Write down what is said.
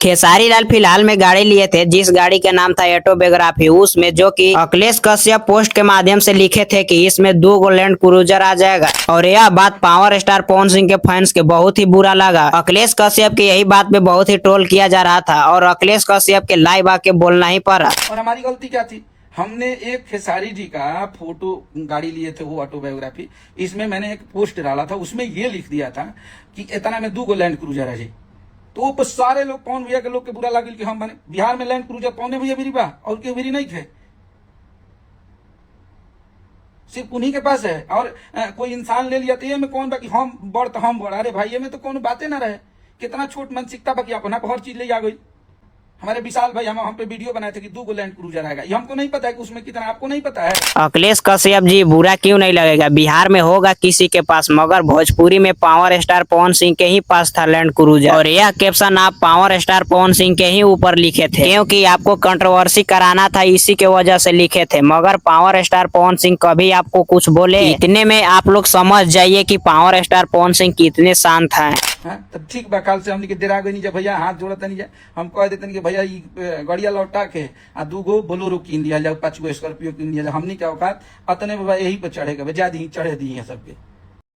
खेसारी लाल फिलहाल में गाड़ी लिए थे, जिस गाड़ी का नाम था ऑटोबायोग्राफी। उसमें जो कि अखिलेश कश्यप पोस्ट के माध्यम से लिखे थे कि इसमें 2 लैंड क्रूजर आ जाएगा, और यह बात पावर स्टार पवन सिंह के फैंस के बहुत ही बुरा लगा। अखिलेश कश्यप की यही बात पे बहुत ही ट्रोल किया जा रहा था और अखिलेश कश्यप के लाइव आके बोलना ही पड़ा। और हमारी गलती क्या थी? हमने एक खेसारी जी का फोटो गाड़ी लिए थे, वो ऑटोबायोग्राफी, इसमें मैंने एक पोस्ट डाला था, उसमें ये लिख दिया था कि इतना में 2 लैंड क्रूजर है जी। तो वो सारे लोग पवन भैया के लोग के बुरा लगे कि हम बने बिहार में लैंड क्रूजर पवन भैया भी बा और के भी नहीं थे, सिर्फ उन्हीं के पास है। और कोई इंसान ले लिया तो ये में कौन बा कि हम बड़ तो हम बड़, अरे भाई ये में तो कौन बातें ना रहे। कितना छोट मानसिकता बाकी अपना हर चीज ले आ गई। हमारे विशाल भाई हम पे वीडियो बनाए थे कि 2 लैंड क्रूजर आएगा, ये हमको नहीं पता है कि उसमें कितना, आपको नहीं पता है। अखिलेश कश्यप जी, बुरा क्यों नहीं लगेगा, बिहार में होगा किसी के पास, मगर भोजपुरी में पावर स्टार पवन सिंह के ही पास था लैंड क्रूजर। और यह कैप्शन आप पावर स्टार पवन सिंह के ही ऊपर लिखे थे, क्योंकि आपको कंट्रोवर्सी कराना था, इसी के वजह से लिखे थे। मगर पावर स्टार पवन सिंह कभी आपको कुछ बोले? इतने में आप लोग समझ जाइए कि पावर स्टार पवन सिंह कितने शांत हैं। तब ठीक बा, काल से हमने के डेरा गई नहीं जा भैया, हाथ जोड़ता नहीं जा, हम कह देते कि भैया गड़िया लौटा के आ 2 बोलेरो कीन दिया जाओ, 5 स्कॉर्पियो कीन दिया जाओ। हमने क्या औकात अतने बाबा यही पर चढ़ेगा, ज्यादा ही चढ़े दी है सबके।